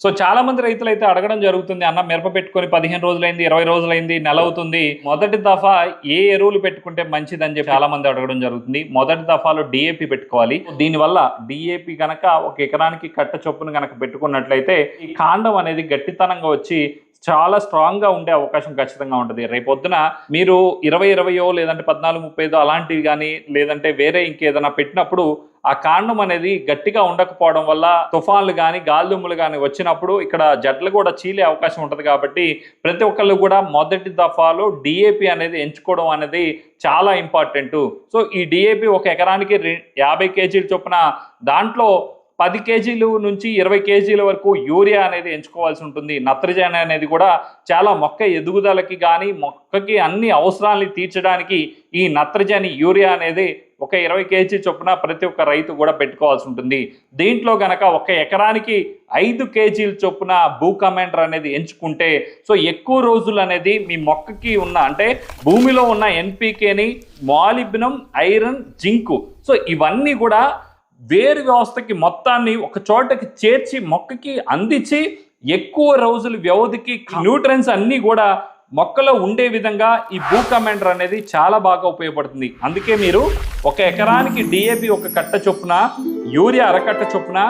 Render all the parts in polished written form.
So చాలా మంది రైతులైతే అడగడం జరుగుతుంది. అన్న మిరప పెట్టుకొని 15 రోజులైంది, 20 రోజులైంది, నెల అవుతుంది. మొదటి దఫా ఏ ఎరువులు పెట్టుకుంటే మంచిదని చెప్పి చాలా మంది అడగడం జరుగుతుంది. మొదటి దఫాలో డీఏపీ పెట్టుకోవాలి. దీనివల్ల డీఏపీ గనక ఒక ఎకరానికి కట్ట చొప్పున గనక పెట్టుకున్నట్లయితే ఈ కాండం అనేది గట్టితనంగా వచ్చి చాలా స్ట్రాంగ్గా ఉండే అవకాశం ఖచ్చితంగా ఉంటుంది. రేపొద్దున మీరు 20-20 లేదంటే 14-35 అలాంటివి కానీ లేదంటే వేరే ఇంకేదైనా పెట్టినప్పుడు ఆ కాండం అనేది గట్టిగా ఉండకపోవడం వల్ల తుఫాన్లు కానీ గాలిదుమ్ములు కానీ వచ్చినప్పుడు ఇక్కడ జట్లు కూడా చీలే అవకాశం ఉంటుంది. కాబట్టి ప్రతి ఒక్కళ్ళు కూడా మొదటి దఫాలో డిఏపి అనేది ఎంచుకోవడం అనేది చాలా ఇంపార్టెంట్. సో ఈ డిఏపి ఒక ఎకరానికి 50 కేజీల చొప్పున దాంట్లో 10 కేజీలు నుంచి 20 కేజీల వరకు యూరియా అనేది ఎంచుకోవాల్సి ఉంటుంది. నత్రజని అనేది కూడా చాలా మొక్క ఎదుగుదలకి కానీ మొక్కకి అన్ని అవసరాలని తీర్చడానికి ఈ నత్రజని యూరియా అనేది ఒక 20 కేజీ చొప్పున ప్రతి ఒక్క రైతు కూడా పెట్టుకోవాల్సి ఉంటుంది. దీంట్లో గనక ఒక ఎకరానికి 5 కేజీల చొప్పున భూ కమాండర్ అనేది ఎంచుకుంటే సో ఎక్కువ రోజులు అనేది మీ మొక్కకి ఉన్న అంటే భూమిలో ఉన్న ఎన్పికేని, మాలిబ్డినం, ఐరన్, జింకు సో ఇవన్నీ కూడా వేరు వ్యవస్థకి మొత్తాన్ని ఒక చోటకి చేర్చి మొక్కకి అందించి ఎక్కువ రోజుల వ్యవధికి న్యూట్రియన్స్ అన్నీ కూడా మొక్కలో ఉండే విధంగా ఈ భూ కమాండర్ అనేది చాలా బాగా ఉపయోగపడుతుంది. అందుకే మీరు ఒక ఎకరానికి డిఏపి ఒక కట్ట చొప్పున, యూరియా అరకట్ట చొప్పున,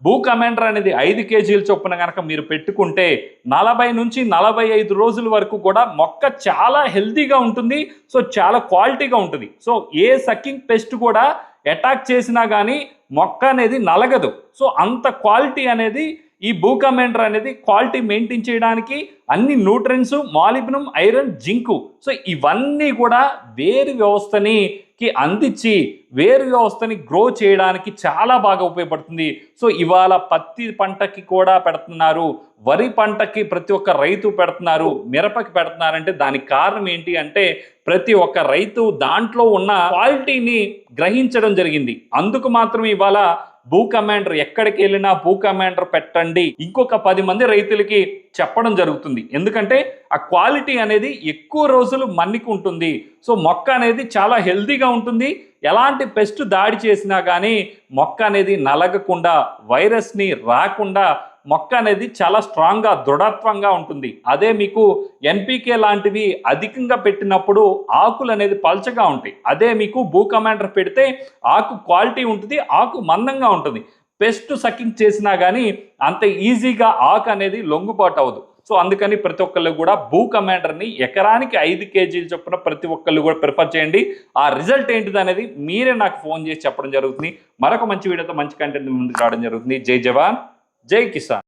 భూ కమాండర్ అనేది 5 కేజీల చొప్పున కనుక మీరు పెట్టుకుంటే 40 నుంచి 45 రోజుల వరకు కూడా మొక్క చాలా హెల్తీగా ఉంటుంది. సో చాలా క్వాలిటీగా ఉంటుంది. సో ఏ సక్కింగ్ పెస్ట్ కూడా అటాక్ చేసినా కానీ మొక్క అనేది నలగదు. సో అంత క్వాలిటీ అనేది ఈ భూ కమాండర్ అనేది క్వాలిటీ మెయింటైన్ చేయడానికి అన్ని nutrients, molybdenum, iron, zinc so ఇవన్నీ కూడా వేరు వ్యవస్థని అందించి వేరు వ్యవస్థని గ్రో చేయడానికి చాలా బాగా ఉపయోగపడుతుంది. సో ఇవాళ పత్తి పంటకి కూడా పెడుతున్నారు, వరి పంటకి ప్రతి ఒక్క రైతు పెడుతున్నారు, మిరపకి పెడుతున్నారంటే దానికి కారణం ఏంటి అంటే ప్రతి ఒక్క రైతు దాంట్లో ఉన్న క్వాలిటీని గ్రహించడం జరిగింది. అందుకు మాత్రం ఇవాళ భూ కమాండర్ ఎక్కడికి వెళ్ళినా భూ కమాండర్ పెట్టండి ఇంకొక 10 మంది రైతులకి చెప్పడం జరుగుతుంది. ఎందుకంటే ఆ క్వాలిటీ అనేది ఎక్కువ రోజులు మన్నిక ఉంటుంది. సో మొక్క అనేది చాలా హెల్తీగా ఉంటుంది. ఎలాంటి పెస్ట్ దాడి చేసినా కానీ మొక్క అనేది నలగకుండా, వైరస్ని రాకుండా మొక్క అనేది చాలా స్ట్రాంగ్గా, దృఢత్వంగా ఉంటుంది. అదే మీకు ఎన్పికే లాంటివి అధికంగా పెట్టినప్పుడు ఆకులు అనేది పల్చగా ఉంటాయి. అదే మీకు భూ కమాండర్ పెడితే ఆకు క్వాలిటీ ఉంటుంది, ఆకు మందంగా ఉంటుంది. పెస్ట్ సకింగ్ చేసినా కానీ అంత ఈజీగా ఆకు అనేది లొంగుబాటు అవ్వదు. సో అందుకని ప్రతి ఒక్కళ్ళు కూడా భూ కమాండర్ని ఎకరానికి 5 కేజీలు చొప్పున ప్రతి ఒక్కళ్ళు కూడా ప్రిఫర్ చేయండి. ఆ రిజల్ట్ ఏంటిది అనేది మీరే నాకు ఫోన్ చేసి చెప్పడం జరుగుతుంది. మరొక మంచి వీడియోతో మంచి కంటెంట్ ముందుకు రావడం జరుగుతుంది. జై జవాన్, జై కిసాన్.